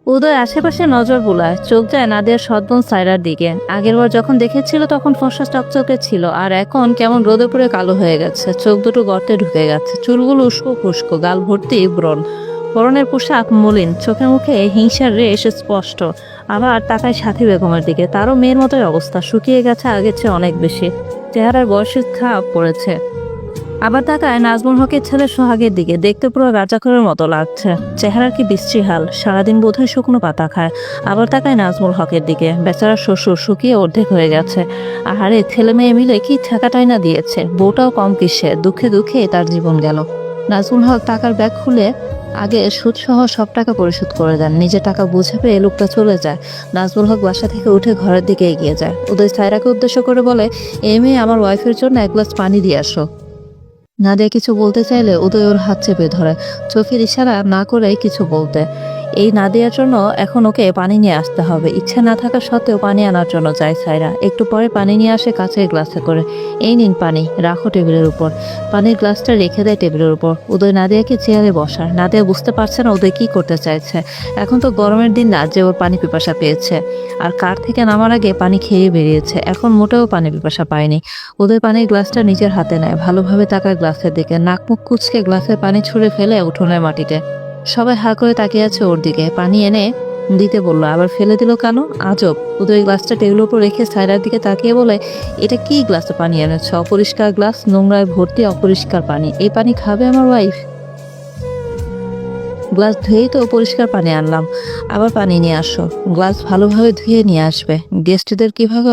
উদয় আশেপাশে নজর বুলায়, চোখ যায় নাদিয়ার সৎবোন সায়রার দিকে। আগেরবার যখন দেখেছিল তখন ফর্সা চকচকে ছিল, আর এখন কেমন রোদে পুড়ে কালো হয়ে গেছে, চোখ দুটো গর্তে ঢুকে গেছে, চুলগুলো উস্কো খুস্কো, গাল ভর্তি ব্রণ। পরনের পোশাক মলিন, চোখে মুখে হিংসার রেশ স্পষ্ট। আবার তাকায় সাথী বেগমের দিকে, তারও মেয়ের মতোই অবস্থা, শুকিয়ে গেছে আগের চেয়ে অনেক বেশি, চেহারার বয়সের ছাপ পড়েছে। আবার তাকায় নাজমুল হকের ছেলে সোহাগের দিকে, দেখতে পুরো রাজাকারের মতো লাগছে, চেহারার কি বিশ্রী হাল, সারাদিন বোধহয় শুকনো পাতা খায়। আবার তাকায় নাজমুল হকের দিকে, বেচারা শ্বশুর শুকিয়ে অর্ধেক হয়ে গেছে। আহারে, ছেলে মেয়ে মিলে কি ঠেকাটাই না দিয়েছে, বউটাও কম কিসে, দুঃখে দুঃখে তার জীবন গেল। নাজমুল হক টাকার ব্যাগ খুলে আগে সুদসহ সব টাকা পরিশোধ করে দেন, নিজের টাকা বুঝে পেয়ে লোকটা চলে যায়। নাজমুল হক বাসা থেকে উঠে ঘরের দিকে এগিয়ে যায়, উদয় সায়রাকে উদ্দেশ্য করে বলে, এই মেয়ে আমার ওয়াইফের জন্য এক গ্লাস পানি দিয়ে আসো। নাদিয়া কিছু বলতে চাইলে উদয় ওর হাত চেপে ধরে, চোখের ইশারা না করে কিছু বলতে। এই নাদিয়ার জন্য এখন ওকে পানি নিয়ে আসতে হবে, ইচ্ছা না থাকা সত্ত্বেও পানি আনার জন্য যায় সায়রা। একটু পরে পানি নিয়ে আসে কাঁচের গ্লাসে করে। এই নিন পানি, রাখো টেবিলের উপর। পানির গ্লাসটা রেখে দেয় টেবিলের উপর। উদয় নাদিয়াকে চেয়ারে বসায়। নাদিয়া বুঝতে পারছে না উদয় কি করতে চাইছে। এখন তো গরমের দিন না যে ওর পানি পিপাসা পেয়েছে, আর কার থেকে নামার আগে পানি খেয়ে বেরিয়েছে, এখন মোটেও পানি পিপাসা পায়নি। উদয় পানির গ্লাসটা নিজের হাতে নেয়, ভালোভাবে তাকায় গ্লাসের দিকে, নাক মুখ কুচকে গ্লাসের পানি ছুঁড়ে ফেলে উঠোনের মাটিতে। সবাই হা করে তাকিয়ে আছে ওর দিকে। পানি এনে দিতে বললো, আবার ফেলে দিল কেন, আজব। উদয় গ্লাসটা টেবিলের উপর রেখে সায়রার দিকে তাকিয়ে বলে, এটা কি গ্লাসে পানি এনেছ, অপরিষ্কার গ্লাস, নোংরায় ভর্তি অপরিষ্কার পানি, এই পানি খাবে আমার ওয়াইফ? গ্লাস ধুয়েই তো পরিষ্কার পানি আনলাম, আবার পানি নিয়ে আসো। গ্লাস ভালোভাবে ধুয়ে নিয়ে আসবে, গেস্টদের কিভাবে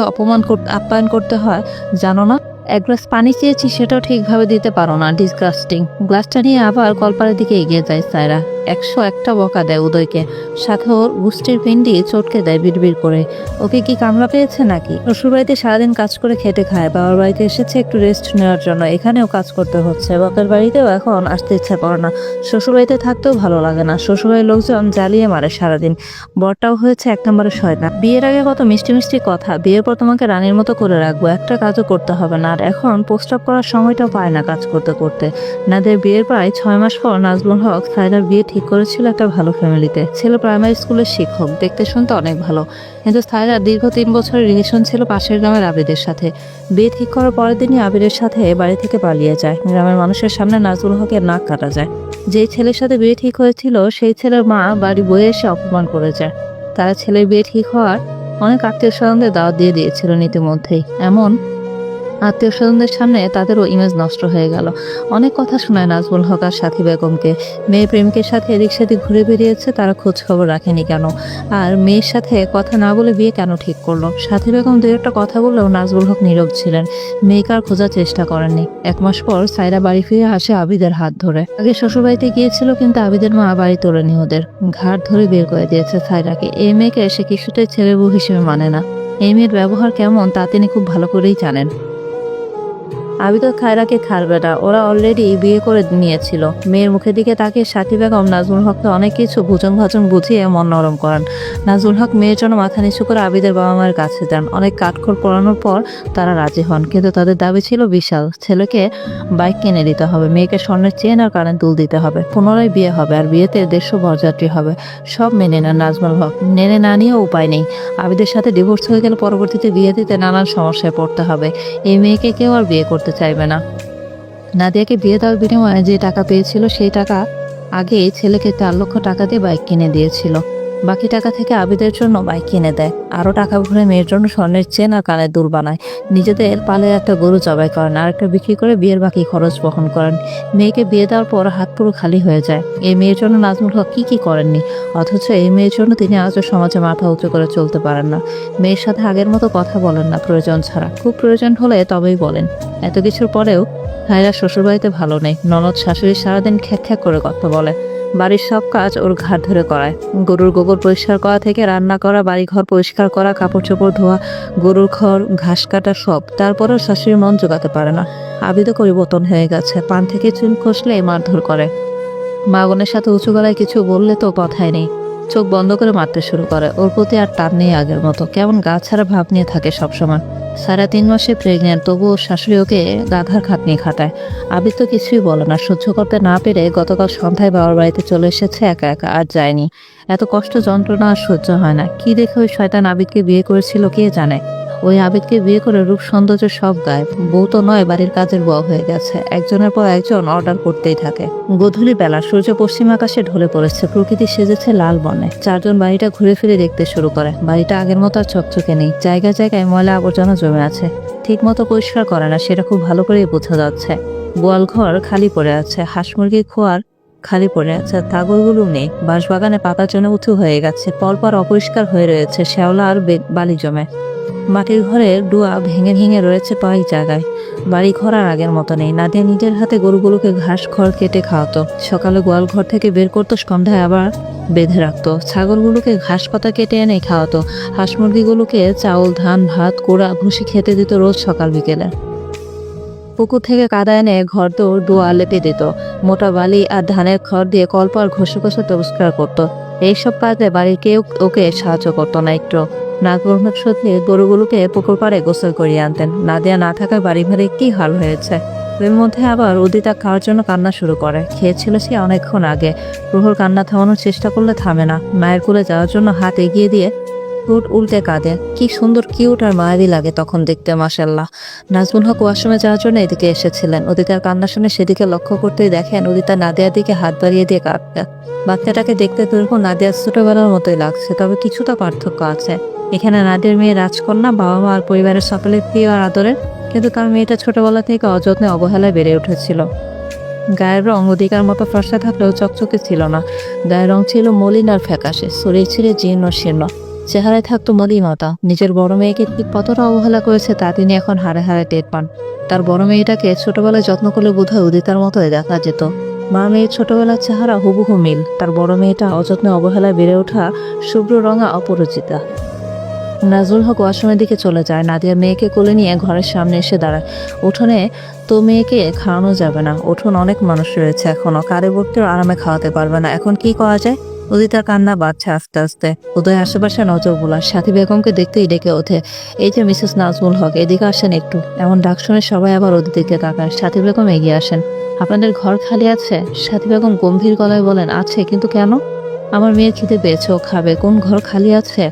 আপ্যায়ন করতে হয় জানো না? এক গ্লাস পানি চেয়েছি সেটাও ঠিকভাবে দিতে পারো না, ডিসগাস্টিং। গ্লাসটা নিয়ে আবার কলপারের দিকে এগিয়ে যায় সায়রা। 101টা বকা দেয় উদয়কে, সাথে ওর গুষ্টির পিন্ডি চটকে দেয় বিড়বিড় করে। ওকে কি কামড়া পেয়েছে নাকি? শ্বশুরবাড়িতে সারাদিন কাজ করে খেটে খায়, বাবার বাড়িতে এসেছে একটু রেস্ট নেওয়ার জন্য, এখানেও কাজ করতে হচ্ছে। বাপের বাড়িতেও এখন আসতে ইচ্ছা করে না, শ্বশুরবাড়িতে থাকতেও ভালো লাগে না, শ্বশুরবাড়ির লোকজন জ্বালিয়ে মারে সারাদিন। বরটাও হয়েছে এক নম্বরের শয়তান। বিয়ের আগে কত মিষ্টি মিষ্টি কথা, বিয়ের পর তোমাকে রানীর মতো করে রাখবো, একটা কাজও করতে হবে না, আর এখন প্রস্রাব করার সময়টাও পায় না কাজ করতে করতে। নাদের বিয়ের প্রায় 6 মাস পর নাজমুল হক সায়রার বিয়ে ঠিক করেছিল একটা ভালো ফ্যামিলিতে। ছেলে প্রাইমারি স্কুলের শিক্ষক, দেখতে শুনতে অনেক ভালো। কিন্তু সায়রার দীর্ঘ 3 বছরের রিলেশন ছিল পাশের গ্রামের আবিদের সাথে। বিয়ে ঠিক করার পরের দিনই আবিরের সাথে বাড়ি থেকে পালিয়ে যায়। গ্রামের মানুষের সামনে নাজমুল হকের নাক কাটা যায়। যেই ছেলের সাথে বিয়ে ঠিক হয়েছিল সেই ছেলের মা বাড়ি বয়ে এসে অপমান করে যায়। তারা ছেলের বিয়ে ঠিক হওয়ার অনেক আত্মীয় স্বজনদের দাওয়াত দিয়ে দিয়েছিল ইতিমধ্যেই। এমন আত্মীয় স্বজনদের সামনে তাদেরও ইমেজ নষ্ট হয়ে গেল। অনেক কথা শোনায় নাজমুল হক আর সাথী বেগমকে। মেয়ে প্রেমিকের সাথে এদিক সেদিক ঘুরে বেরিয়েছে, তারা খোঁজ খবর রাখেনি কেন? আর মেয়ের সাথে কথা না বলে বিয়ে কেন ঠিক করলো? সাথী বেগম দু একটা কথা বললেও নাজমুল হক নীরব ছিলেন, মেয়েকে আর খোঁজার চেষ্টা করেননি। 1 মাস পর সায়রা বাড়ি ফিরে আসে আবিদের হাত ধরে। আগে শ্বশুরবাড়িতে গিয়েছিল, কিন্তু আবিদের মা বাড়ি তোলেনি ওদের, ঘাট ধরে বের করে দিয়েছে সায়রাকে। এই মেয়েকে সে কিছুটাই ছেলে বউ হিসেবে মানে না। এই মেয়ের ব্যবহার কেমন তা তিনি খুব ভালো করেই জানেন। আবিদ খায়রাকে ছাড়বে না, ওরা অলরেডি বিয়ে করে নিয়েছিল। মেয়ের মুখের দিকে তাকিয়ে সাথী বেগম নাজমুল হককে অনেক কিছু ভুজং ভাজং বুঝিয়ে মন নরম করেন। নাজমুল হক মেয়ের জন্য মাথা নিচু করে আবিদের বাবা মায়ের কাছে যান। অনেক কাঠখড় পড়ানোর পর তারা রাজি হন, কিন্তু তাদের দাবি ছিল বিশাল। ছেলেকে বাইক কিনে দিতে হবে, মেয়েকে স্বর্ণের চেন আর কানের দুল দিতে হবে, পুনরায় বিয়ে হবে, আর বিয়েতে 150 বরযাত্রী হবে। সব মেনে নেন নাজমুল হক, মেনে না নিয়েও উপায় নেই। আবিদের সাথে ডিভোর্স হয়ে গেলে পরবর্তীতে বিয়ে দিতে নানান সমস্যায় পড়তে হবে। এই মেয়েকে কেউ আর বিয়ে করতে চাইবে না। নাদিয়াকে বিয়ে দেওয়ার বিনিময়ে যে টাকা পেয়েছিল সেই টাকা আগে ছেলেকে 4 লক্ষ টাকা দিয়ে বাইক কিনে দিয়েছিল। বাকি টাকা থেকে আবিদের জন্য বাইক কিনে দেয়, আরও টাকা ভরে মেয়ের জন্য স্বর্ণের চেন আর কানের দুল বানায়। নিজেদের পালে একটা গরু জবাই করেন, আর একটা বিক্রি করে বিয়ের বাকি খরচ বহন করেন। মেয়েকে বিয়ে দেওয়ার পর হাত পুরো খালি হয়ে যায়। এই মেয়ের জন্য নাজমুল হক কি করেননি, অথচ এই মেয়ের জন্য তিনি আজও সমাজে মাথা উঁচু করে চলতে পারেন না। মেয়ের সাথে আগের মতো কথা বলেন না প্রয়োজন ছাড়া, খুব প্রয়োজন হলে তবেই বলেন। এত কিছুর পরেও সায়রা শ্বশুরবাড়িতে ভালো নেই। ননদ শাশুড়ি সারাদিন খ্যাক খ্যাক করে কথা বলে, বাড়ির সব কাজ ওর ঘাট ধরে করায়। গরুর গোবর পরিষ্কার করা থেকে রান্না করা, বাড়ি ঘর পরিষ্কার করা, কাপড় চোপড় ধোয়া, গরুর ঘর ঘাস কাটা, সব। তারপরেও শাশুড়ি মন জোগাতে পারে না। আবিদও পরিবর্তন হয়ে গেছে, পান থেকে চুল খসলে মারধর করে। মা বোনের সাথে উঁচু গলায় কিছু বললে তো কথাই নেই। চোখ বন্ধ করে মারতে শুরু করে। ওর প্রতি আর টান নেই আগের মতো, কেমন গা ছাড়া ভাব নিয়ে থাকে সবসময়। 3.5 মাসে প্রেগনেন্ট, তবুও শাশুড়ি ওকে গাধার খাটনি খাটায়। আবির তো কিছুই বলে না, সহ্য করতে না পেরে গতকাল সন্ধ্যায় বাবার বাড়িতে চলে এসেছে একা একা, আর যায়নি। এত কষ্ট যন্ত্রণা আর সহ্য হয় না। কি দেখে ওই শয়তান আবিরকে বিয়ে করেছিল কে জানে। ওই আবিরকে বিয়ে করে রূপ সৌন্দর্য সব গায়েব। বউ তো নয়, বাড়ির কাজের বউ হয়ে গেছে। একজনের পর একজন অর্ডার করতেই থাকে। গধূলি বেলা সূর্য পশ্চিম আকাশে ঢলে পড়েছে, প্রকৃতি সেজেছে লাল বর্ণে। চারজন বাড়িটা ঘুরে ফিরে দেখতে শুরু করে। বাড়িটা আগের মতো আর চকচকে নেই, জায়গায় জায়গায় ময়লা আবর্জনা জমে আছে। ঠিক মতো পরিষ্কার করে না, সেটা খুব ভালো করেই বোঝা যাচ্ছে। গোয়াল ঘর খালি পড়ে আছে, হাঁস মুরগির খোয়ার খালি পড়ে আছে, তাগরগুলো নেই। বাঁশবাগানে পাতার জন্য উঁচু হয়ে গেছে, পরপর অপরিষ্কার হয়ে রয়েছে শ্যাওলা আর বালি জমে। মাটির ঘরের ডুয়া ভেঙে ভেঙে রয়েছে কয়েক জায়গায়। বাড়ি ঘর আর আগের মতো নেই। নাদিয়া নিজের হাতে গরুগুলোকে ঘাস খড় কেটে খাওয়াতো। সকালে গোয়াল ঘর থেকে বের করতো, সন্ধ্যায় আবার বেঁধে রাখতো। ছাগলগুলোকে ঘাস পাতা কেটে এনে খাওয়াতো। হাঁস মুরগিগুলোকে চাউল ধান ভাত কোড়া ভুসি খেতে দিত রোজ সকাল বিকেলে। পুকুর থেকে কাদা এনে ঘর দৌড় ডোয়া লেপে দিত। মোটা বালি আর ধানের খড় দিয়ে কলপার ঘষে ঘষে পরিষ্কার করতো। এইসব কাজে বাড়ির কেউ ওকে সাহায্য করতো না একটু। নাজমুল সত্যি গরুগুলোকে পুকুর পাড়ে গোসল করিয়ে আনতেন। নাদিয়া না থাকায় বাড়ি ঘরে কি হাল হয়েছে। এর মধ্যে আবার উদিতা খাওয়ার জন্য কান্না শুরু করে। খেয়েছিল সে অনেকক্ষণ আগে। প্রহর কান্না থামানোর চেষ্টা করলে থামে না। মায়ের কোলে যাওয়ার জন্য হাত এগিয়ে দিয়ে ঠোঁট উল্টে কাঁদে। কি সুন্দর কিউট আর মায়াবী লাগে তখন দেখতে, মাশাল্লাহ। নাজমুল হক ওয়াশরুমে যাওয়ার জন্য এদিকে এসেছিলেন। উদিতার কান্না শুনে সেদিকে লক্ষ্য করতেই দেখেন উদিতা নাদিয়ার দিকে হাত বাড়িয়ে দিয়ে কাঁদছে। বাচ্চাটাকে দেখতে তুলব নাদিয়ার ছোটবেলার মতোই লাগছে, তবে কিছুটা পার্থক্য আছে। এখানে নাদিয়ার মেয়ে রাজকন্যা, বাবা মা আর পরিবারের সকলের প্রিয় আর আদরের, কিন্তু তার মেয়েটা ছোটবেলা থেকে অযত্নে অবহেলায় বেড়ে উঠেছিল। গায়ের রং অধিকার মতো ফর্সা থাকলেও চকচকে ছিল না। গায়ের রং ছিল মলিন আর ফ্যাকাশে, শরীর ছিল জীর্ণ শীর্ণ, চেহারায় থাকতো মলিনতা। নিজের বড় মেয়েকে ঠিক কতটা অবহেলা করেছে তা তিনি এখন হাড়ে হাড়ে টের পান। তার বড় মেয়েটাকে ছোটবেলায় যত্ন করলে বোধহয় উদিতার মতোই দেখা যেত। মা মেয়ের ছোটবেলার চেহারা হুবহু মিল। তার বড় মেয়েটা অযত্নে অবহেলায় বেড়ে ওঠা শুভ্র রঙা অপরিচিতা। নাজুল হক ওয়াশরুমের দিকে চলে যায়। নাদিয়া মেয়েকে কোলে নিয়ে ঘরের সামনে এসে দাঁড়ায়। উঠোনে তো মেয়েকে খাওয়ানো যাবে না, উঠোন অনেক মানুষ রয়েছে এখনো, কারে বলতেও আরামে খাওয়াতে পারবে না। এখন কি করা যায়? উদিতার কান্না বাড়ছে আস্তে আস্তে। উদয় আশেপাশে নজর বোলায়, সাথী বেগমকে দেখতেই ডেকে ওঠে, এই যে মিসেস নাজমুল হক, এদিকে আসেন একটু। এমন ডাক শুনে সবাই আবার ওদের দিকে তাকায়। সাথী বেগম এগিয়ে আসেন। আপনাদের ঘর খালি আছে? সাথী বেগম গম্ভীর গলায় বলেন, আছে, কিন্তু কেন? আমার মেয়ের খিদে পেয়েছে, ও খাবে। কোন ঘর খালি আছে?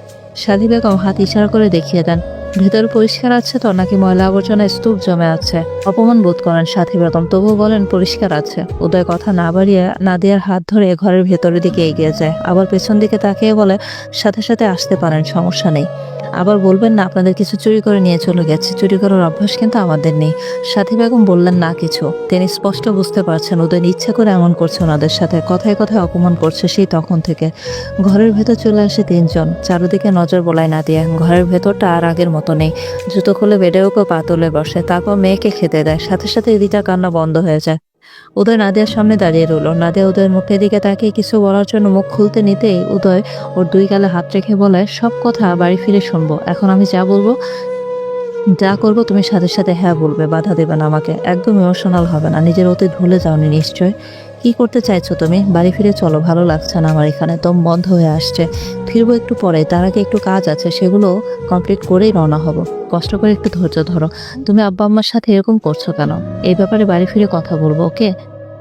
সাথী বেগম হাত ইশারা করে দেখিয়ে দেন। ভেতর পরিষ্কার আছে তো, নাকি ময়লা আবর্জনা স্তূপ জমে আছে? অপমান বোধ করেন সাথী বেগম, তবুও বলেন পরিষ্কার আছে। উদয় কথা না বাড়িয়ে নাদিয়ার হাত ধরে ঘরের ভেতরের দিকে এগিয়ে যায়। আবার পেছন দিকে তাকিয়ে বলে, সাথে সাথে আসতে পারেন, সমস্যা নেই। আবার বলবেন না আপনাদের কিছু চুরি করে নিয়ে চলে গেছে। চুরি করার অভ্যাস কিন্তু আমাদের নেই। সাথী বেগম বললেন না কিছু। তিনি স্পষ্ট বুঝতে পারছেন উদয় ইচ্ছে করে এমন করছে ওনাদের সাথে, কথায় কথায় অপমান করছে সেই তখন থেকে। ঘরের ভেতর চলে আসে তিনজন। চারদিকে নজর বোলায় নাদিয়া। ঘরের ভেতরটা আর আগের মতো নেই। জুতো খুলে বেডের উপর পা তুলে বসে, তারপর মেয়েকে খেতে দেয়। সাথে সাথে এদিকটা কান্না বন্ধ হয়ে যায়। উদয় নাদিয়ার সামনে দাঁড়িয়ে রইল। নাদিয়া উদয়ের মুখের দিকে তাকিয়ে কিছু বলার জন্য মুখ খুলতে নিতেই উদয় ওর দুই গালে হাত রেখে বলে, সব কথা বাড়ি ফিরে শুনবো। এখন আমি যা বলবো যা করবো তুমি সাথে সাথে হ্যাঁ বলবে, বাধা দেবে না আমাকে। একদম ইমোশনাল হবে না। নিজের অতীত ভুলে যাওনি নিশ্চয়। কি করতে চাইছো তুমি? বাড়ি ফিরে চলো, ভালো লাগছে না আমার এখানে, দম বন্ধ হয়ে আসছে। ফিরবো একটু পরে, তার আগে একটু কাজ আছে, সেগুলো কমপ্লিট করেই রওনা হব। কষ্ট করে একটু ধৈর্য ধরো। তুমি আব্বা আম্মার সাথে এরকম করছো কেন? এই ব্যাপারে বাড়ি ফিরে কথা বলবো, ওকে?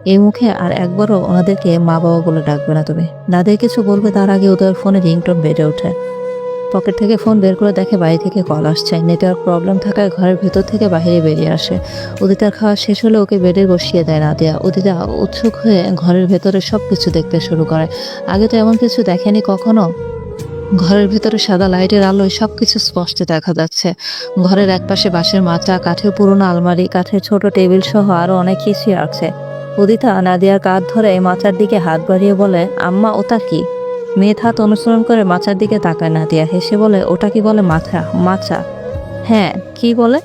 এই মুখে আর একবারও ওনাদেরকে মা বাবা বলে ডাকবে না তুমি। নাদের কিছু বলবে তার আগে উদয়ের ফোনে রিংটোন বেজে ওঠে। পকেট থেকে ফোন বের করে দেখে বাড়ি থেকে কল আসছে। নেটওয়ার্ক প্রবলেম থাকায় ঘরের ভেতর থেকে বাইরে বেরিয়ে আসে। উদিতার খাওয়া শেষ হলে ওকে বেডে বসিয়ে দেয় নাদিয়া। উদিতা উৎসুক হয়ে ঘরের ভেতরে সবকিছু দেখতে শুরু করে। আগে তো এমন কিছু দেখেনি কখনো। ঘরের ভেতরে সাদা লাইটের আলোয় সবকিছু স্পষ্ট দেখা যাচ্ছে। ঘরের একপাশে বাঁশের মাচা, কাঠের পুরোনো আলমারি, কাঠের ছোট টেবিল সহ আরো অনেক কিছুই আছে। উদিতা নাদিয়ার কাঁধ ধরে মাচার দিকে হাত বাড়িয়ে বলে, আম্মা ওটা কি? মেয়ের হাত অনুসরণ করে মাচার দিকে তাকায় নাদিয়া। হেসে বলে, ওটা কি বলে? মাথা। মাচা? হ্যাঁ, কি বলে?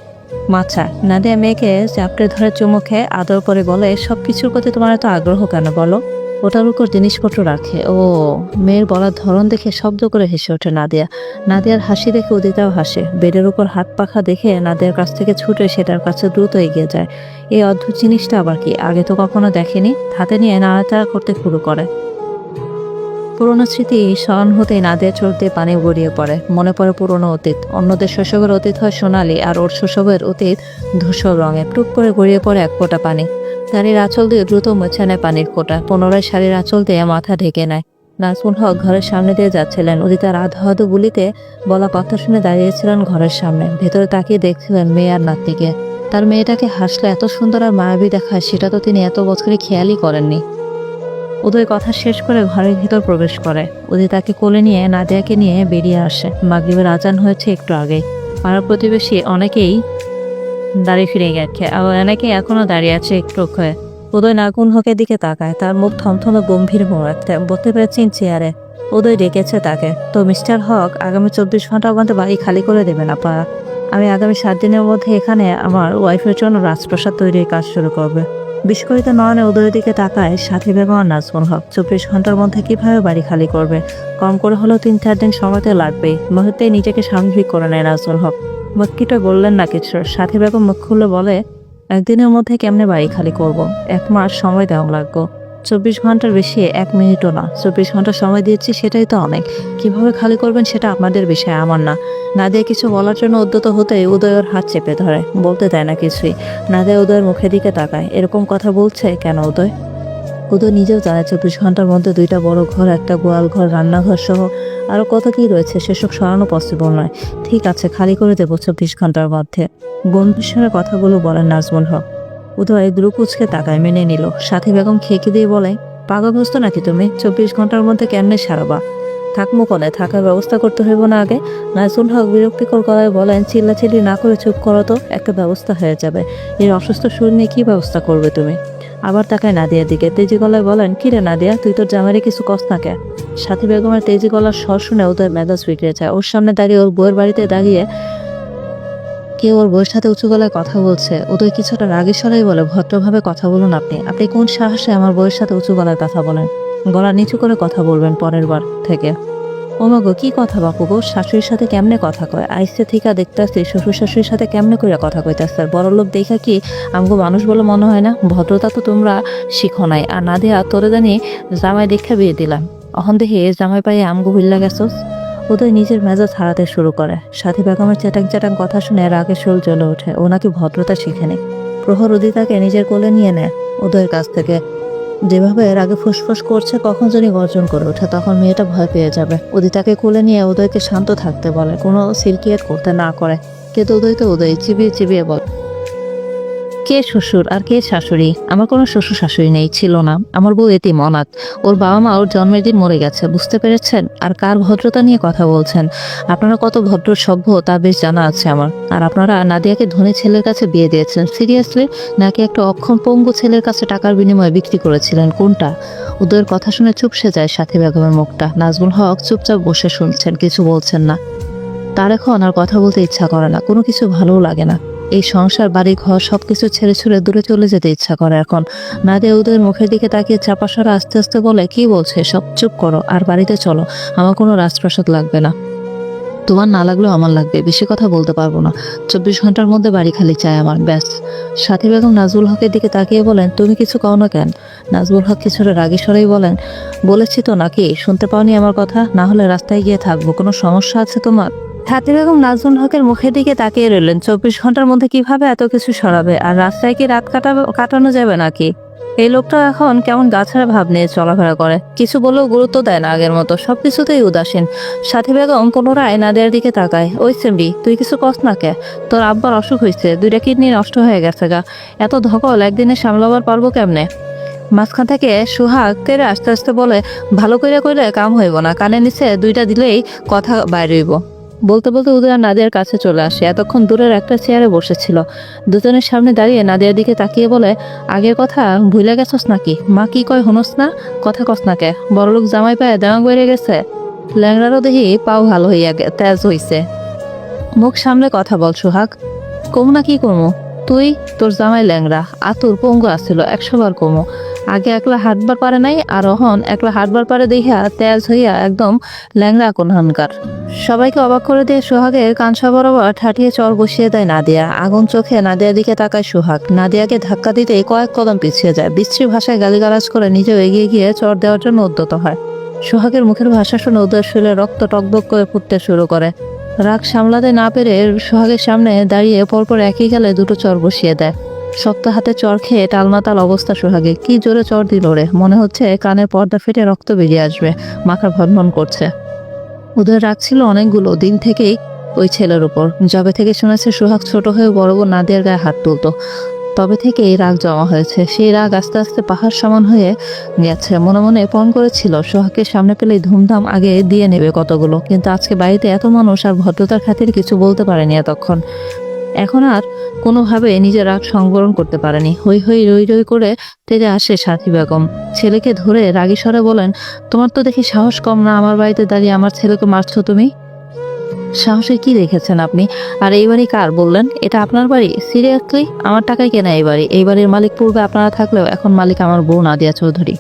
মাচা। নাদিয়া মেয়েকে চাপড়ে ধরে চুমু খেয়ে আদর করে বলে, সব কিছুর প্রতি তোমার এত আগ্রহ কেন বলো? ওটার উপর জিনিসপত্র রাখে ও। মেয়ের বলার ধরন দেখে শব্দ করে হেসে ওঠে নাদিয়া। নাদিয়ার হাসি দেখে উদিতাও হাসে। বেডের উপর হাত পাখা দেখে নাদিয়ার কাছ থেকে ছুটে সেটার কাছে দ্রুত এগিয়ে যায়। এই অদ্ভুত জিনিসটা আবার কি? আগে তো কখনো দেখেনি। হাতে নিয়ে নাড়াচাড়া করতে শুরু করে। পুরোনো স্মৃতি স্মরণ হতেই নাদিয়ার চোখ দিয়ে পানি গড়িয়ে পড়ে। মনে পড়ে পুরোনো অতীত। অন্যদের শৈশবের অতীত হয় সোনালি, আর ওর শৈশবের অতীত ধূসর রঙে। টুক করে গড়িয়ে পড়ে এক ফোঁটা পানি। শাড়ির আঁচল দিয়ে দ্রুত মুছে নেয় পানির ফোঁটা। পুনরায় শাড়ির আঁচল দিয়ে মাথা ঢেকে নেয়। নাজমুল হক ঘরের সামনে দিয়ে যাচ্ছিলেন। অদিতার আধো আধো গুলিতে বলা কথা শুনে দাঁড়িয়েছিলেন ঘরের সামনে। ভেতরে তাকিয়ে দেখছিলেন মেয়ে আর নাতনিকে। তার মেয়েটাকে হাসলে এত সুন্দর আর মায়াবী দেখায়, সেটা তো তিনি এত বছরে খেয়ালই করেননি। উদয় কথা শেষ করে ঘরের ভিতর প্রবেশ করে। উদয় কোলে নিয়ে নাদিয়াকে নিয়ে বেরিয়ে আসে। মাগরিবের আজান হয়েছে একটু আগেই। পাড়া প্রতিবেশী অনেকেই দাঁড়িয়ে ফিরে গেছে, আবার অনেকেই এখনো দাঁড়িয়ে আছে একটু হয়ে। উদয় নাগুন হকের দিকে তাকায়। তার মুখ থমথমে গম্ভীর মোড়াতে বলতে পেরেছেন চেয়ারে। উদয় ডেকেছে তাকে। তো মিস্টার হক, আগামী 24 ঘন্টার মধ্যে বাড়ি খালি করে দেবেন আপনারা। আমি আগামী 7 দিনের মধ্যে এখানে আমার ওয়াইফের জন্য রাজপ্রাসাদ তৈরির কাজ শুরু করবে। বিস্ফোরিত নয়নে উদয়ের দিকে তাকায় সাথী বেগম আর নাজমুল হক। 24 ঘন্টার মধ্যে কিভাবে বাড়ি খালি করবে? কম করে হলেও 3-4 দিন সময় তো লাগবেই। মুহূর্তেই নিজেকে স্বাভাবিক করে নেয় নাজমুল হক। মক্কিটা বললেন না কিছু। সাথী বেগম মুখ খুলে বলে, একদিনের মধ্যে কেমনে বাড়ি খালি করব? 1 মাস সময় দেওয়া লাগবে। 24 ঘন্টার বেশি 1 মিনিটও না। 24 ঘন্টা সময় দিয়েছি, সেটাই তো অনেক। কিভাবে খালি করবেন সেটা আপনাদের বিষয়, আমার না। নাদিয়া কিছু বলার জন্য উদ্যত হতেই উদয় ওর হাত চেপে ধরে। বলতে দেয় না কিছুই। নাদিয়া উদয়ের মুখের দিকে তাকায়। এরকম কথা বলছে কেন উদয়? উদয় নিজেও জানে 24 ঘন্টার মধ্যে 2টা বড় ঘর, একটা গোয়াল ঘর, রান্নাঘর সহ আরো কত কি রয়েছে, সেসব সরানো পসিবল নয়। ঠিক আছে, খালি করে দেবো 24 ঘন্টার মধ্যে। গম্ভীর স্বরে কথাগুলো বলেন নাজমুল হক। উদয় দ্রুকুচকে তাকায়, মেনে নিল। সাথী বেগম খেকে দিয়ে বলে, পাগলগ্রস্ত নাকি তুমি? 24 ঘন্টার মধ্যে কেমনে সারাবা? থাকমো কোনে, থাকার ব্যবস্থা করতে হইব না আগে? নাজমুল হক বিরক্তিকর গলায় বলেন, চিল্লাচিল্লি না করে চুপ করো তো, একটা ব্যবস্থা হয়ে যাবে। এর অসুস্থ শরীর নিয়ে কি ব্যবস্থা করবে তুমি? আবার তাকায় নাদিয়ার দিকে। তেজি গলায় বলেন, কি রে নাদিয়া, তুই তোর জামাইরে কিছু কস না কে? সাথী বেগমের তেজি গলার স্বর শুনে ওদের মেজাজ বিগড়ে যায়। ওর সামনে দাঁড়িয়ে, ওর বউয়ের বাড়িতে দাঁড়িয়ে কেউ ওর বউয়ের সাথে উঁচু গলায় কথা বলছে। উদয় কিছুটা রাগী স্বরেই বলে, ভদ্রভাবে কথা বলুন আপনি। আপনি কোন সাহসে আমার বউয়ের সাথে উঁচু গলায় কথা বলেন? গলা নিচু করে কথা বলবেন পরের বার থেকে। ওমাগো, কি কথা বাপু গো? শাশুড়ির সাথে কেমনে কথা কয়? আইসে থিকা দেখতেছি শ্বশুর শাশুড়ির সাথে কেমনে কইরা কথা কইতাছে। বড় লোক দেখা কি আমগো মানুষ বলে মনে হয় না? ভদ্রতা তো তোমরা শিখো নাই। আর নাদিয়া, তোরে জানি জামাই দেখা বিয়ে দিলাম, অহন দেখি জামাই পাইয়ে আমগো ভুল্লা গেছস। উদয় নিজের মেজাজ হারাতে শুরু করে। সাথী বেগমের চ্যাটাং চ্যাটাং কথা শুনে রাগে শোল জ্বলে ওঠে। ও নাকি ভদ্রতা শিখেনি। প্রহর উদিতাকে নিজের কোলে নিয়ে নেয় উদয়ের কাছ থেকে। যেভাবে রাগে ফুসফুস করছে, কখন জানি গর্জন করে ওঠে। তখন মেয়েটা ভয় পেয়ে যাবে। উদিতাকে কোলে নিয়ে উদয়কে শান্ত থাকতে বলে, কোনো সিরকিয়েট করতে না করে। কিন্তু উদয় তো উদয়, চিবিয়ে চিবিয়ে বলে, কে শ্বশুর আর কে শাশুড়ি? আমার কোনো শ্বশুর শাশুড়ি নেই, ছিল না। আমার বউ এতিম, অনাথ। ওর বাবা মা ওর জন্মের দিন মরে গেছে, বুঝতে পেরেছেন? আর কার ভদ্রতা নিয়ে কথা বলছেন? আপনারা কত ভদ্র সভ্য তা বেশ জানা আছে আমার। আর আপনারা নাদিয়াকে ধনী ছেলের কাছে বিয়ে দিয়েছেন, সিরিয়াসলি? নাকি একটা অক্ষম পঙ্গু ছেলের কাছে টাকার বিনিময়ে বিক্রি করেছিলেন? কোনটা? উদয়ের কথা শুনে চুপসে যায় সাথী বেগমের মুখটা। নাজমুল হক চুপচাপ বসে শুনছেন, কিছু বলছেন না। তার এখন আর কথা বলতে ইচ্ছা করে না, কোনো কিছু ভালোও লাগে না। এই সংসার, বাড়ি, ঘর সবকিছু ছেড়ে ছুড়ে দূরে চলে যেতে ইচ্ছা করে এখন। নাদিয়া উদয়ের মুখের দিকে তাকিয়ে চাপাসরা আস্তে আস্তে বলে, কি বলছে সব? চুপ করো আর বাড়িতে চলো। আমার কোনো রাজপ্রাসাদ লাগবে না। তোমার না লাগলেও আমার লাগবে। বেশি কথা বলতে পারবো না। 24 ঘন্টার মধ্যে বাড়ি খালি চাই আমার, ব্যাস। সাথী বেগম নাজমুল হকের দিকে তাকিয়ে বলেন, তুমি কিছু কও না কেন? নাজমুল হক কিছুটা রাগী স্বরেই বলেন, বলেছি তো নাকি, শুনতে পাওনি আমার কথা? না হলে রাস্তায় গিয়ে থাকবো। কোনো সমস্যা আছে তোমার? সাথী বেগম নাজমুল হকের মুখের দিকে তাকিয়ে রইলেন। 24 ঘন্টার মধ্যে কিভাবে এত কিছু সরাবে? আর রাস্তায় কি রাত কাটানো যাবে নাকি? এই লোকটা এখন কেমন গাছাড়া ভাব নিয়ে চলাফেরা করে। কিছু বলেও গুরুত্ব দেয় না আগের মতো, সবকিছুতেই উদাসীন। সাথী বেগম পুনরায় নাদিয়ার দিকে তাকায়। ওই সেমরি, তুই কিছু কস না কে? তোর আব্বার অসুখ হয়েছে, 2টা কিডনি নষ্ট হয়ে গেছে গা। এত ধকল একদিনে সামলাবার পারবো কেমনে? মাঝখান থেকে সোহাগ তেরে আস্তে আস্তে বলে, ভালো কইরা কইলে কাম হইব না, কানে নিচে 2টা দিলেই কথা বাইরে হইব। বলতে বলতে উদয় আর নাদিয়ার কাছে চলে আসে। এতক্ষণ দূরের একটা চেয়ারে বসেছিল। দুজনের সামনে দাঁড়িয়ে নাদিয়ার দিকে তাকিয়ে বলে, আগের কথা ভুলে গেছস নাকি? মা কি কয় হনস না? কথা কস না কে? বড়লোক জামাই পায়ে দেওয়াং বেড়ে গেছে। ল্যাংড়ারও দেখি পাও ভালো হইয়া তেজ হইছে। মুখ সামলে কথা বল সোহাগ। কমু না কি কমু? তুই, তোর জামাই ল্যাংড়া, আতুর পঙ্গু আসছিল, 100 বার কমু। আগে একলা হাঁটবার পারে নাই, আর অহন একলা হাঁটবার পারে দেখিয়া তেজ হইয়া একদম ল্যাংড়া কোনহানকার। সবাইকে অবাক করে দিয়ে সোহাগের কানসা বরাবর ঠাটিয়ে চর বসিয়ে দেয় নাদিয়া। আগুন চোখে নাদিয়ার দিকে তাকায় সোহাগ। নাদিয়াকে ধাক্কা দিতে কয়েক কদম পিছিয়ে যায়। বিশ্রী ভাষায় গালিগালাজ করে নিজেও এগিয়ে গিয়ে চর দেওয়ার জন্য উদ্যত হয়। সোহাগের মুখের ভাষা শুনে উদয়ের শরীরে রক্ত টকবক করে ফুটতে শুরু করে। রাগ সামলাতে না পেরে সোহাগের সামনে দাঁড়িয়ে পরপর একই গালে দুটো চর বসিয়ে দেয়। শক্ত হাতে চর খেয়ে টালমাতাল অবস্থা সোহাগে। কি জোরে চর দিল রে, মনে হচ্ছে কানের পর্দা ফেটে রক্ত বেরিয়ে আসবে। মাথা ভনভন করছে। উদয়ের রাগ ছিল অনেকগুলো দিন থেকেই ওই ছেলের উপর। যবে থেকে শুনেছে সোহাগ ছোট হয়ে বড় বোন নাদিয়ার গায়ে হাত তুলতো, তবে থেকে এই রাগ জমা হয়েছে। সেই রাগ আস্তে আস্তে পাহাড় সমান হয়ে গেছে। মনে মনে পণ করেছিল সোহাগকে সামনে পেলেই ধুমধাম আগে দিয়ে নেবে কতগুলো, কিন্তু আজকে বাড়িতে এত মানুষ আর ভদ্রতার খাতিরে কিছু বলতে পারেনি এতক্ষণ। এখন আর কোনোভাবে নিজের রাগ সংবরণ করতে পারেনি। হই হই রই রই করে তেড়ে আসে সাথী বেগম। ছেলেকে ধরে রাগী স্বরে বলেন, তোমার তো দেখি সাহস কম না, আমার বাড়িতে দাঁড়িয়ে আমার ছেলেকে মারছো তুমি। সাহসে কি রেখেছেন আপনি? আর এই বাড়ি কার বললেন? এটা আপনার বাড়ি? সিরিয়াসলি? আমার টাকায় কেনা এই বাড়ি। এই বাড়ির মালিক পূর্বে আপনারা থাকলেও এখন মালিক আমার বউ নাদিয়া চৌধুরী।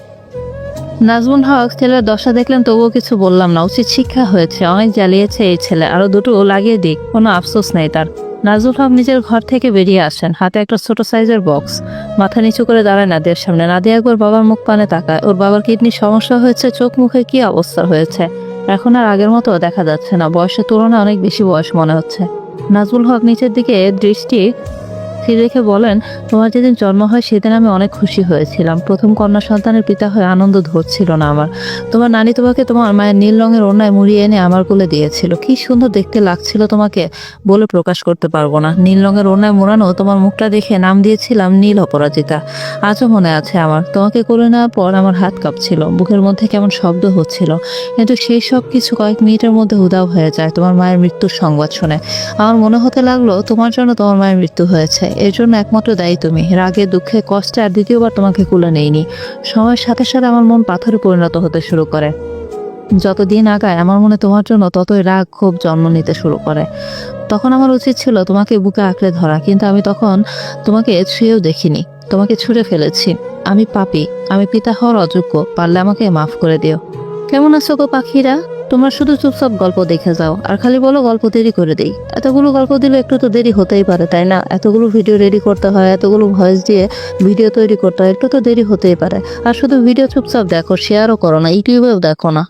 নাজমুল হক ছেলের দশা দেখলেন, তবুও কিছু বললাম না। উচিত শিক্ষা হয়েছে, অনেক জ্বালিয়েছে এই ছেলে, আরো দুটো লাগিয়ে দিক, কোনো আফসোস নেই তার। নাজমুল হক নিজের ঘর থেকে বেরিয়ে আসেন, হাতে একটা ছোট সাইজের বক্স। মাথা নিচু করে দাঁড়ায় নাদিয়ার সামনে। নাদিয়া একবার বাবার মুখ পানে তাকায়। ওর বাবার কিডনির সমস্যা হয়েছে, চোখ মুখে কি অবস্থা হয়েছে এখন আর আগের মতো দেখা যাচ্ছে না। বয়সের তুলনায় অনেক বেশি বয়স মনে হচ্ছে। নাজমুল হক নিচের দিকে দৃষ্টি স্থির রেখে বলেন, তোমার যেদিন জন্ম হয় সেদিন আমি অনেক খুশি হয়েছিলাম। প্রথম কন্যা সন্তানের পিতা হয়ে আনন্দ ধরছিল না আমার। তোমার নানি তোমাকে তোমার মায়ের নীল রঙের ওড়নায় মুড়িয়ে এনে আমার কোলে দিয়েছিল। কি সুন্দর দেখতে লাগছিল তোমাকে, বলে প্রকাশ করতে পারবো না। নীল রঙের ওড়নায় মোড়ানো তোমার মুখটা দেখে নাম দিয়েছিলাম নীল অপরাজিতা। আজও মনে আছে আমার। তোমাকে কোলে নেওয়ার পর আমার হাত কাঁপছিল, বুকের মধ্যে কেমন শব্দ হচ্ছিল, কিন্তু সেই সব কিছু কয়েক মিনিটের মধ্যে উধাও হয়ে যায় তোমার মায়ের মৃত্যুর সংবাদ শুনে। আমার মনে হতে লাগলো তোমার জন্য তোমার মায়ের মৃত্যু হয়েছে, এর জন্য একমাত্র দায়ী তুমি। রাগে দুঃখে কষ্টে আর দ্বিতীয়বার তোমাকে কুলে নেইনি। সময়ের সাথে সাথে আমার মন পাথরে পরিণত হতে শুরু করে। যতদিন আগায় আমার মনে তোমার জন্য ততই রাগ ক্ষোভ জন্ম নিতে শুরু করে। তখন আমার উচিত ছিল তোমাকে বুকে আঁকড়ে ধরা, কিন্তু আমি তখন তোমাকে ছুঁয়েও দেখিনি। তোমাকে ছুঁড়ে ফেলেছি। আমি পাপী, আমি পিতা হওয়ার অযোগ্য। পারলে আমাকে মাফ করে দিও। কেমন আছো গো পাখিরা? তোমরা শুধু চুপচাপ গল্প দেখে যাও আর খালি বলো গল্প দেরি করে দেই। এতগুলো গল্প দিলে একটু তো দেরি হতেই পারে, তাই না? এতগুলো ভিডিও রেডি করতে হয়, এতগুলো ভয়েস দিয়ে ভিডিও তৈরি করতে হয়, একটু তো দেরি হতেই পারে। আর শুধু ভিডিও চুপচাপ দেখো, শেয়ারও করো না, ইউটিউবেও দেখো না।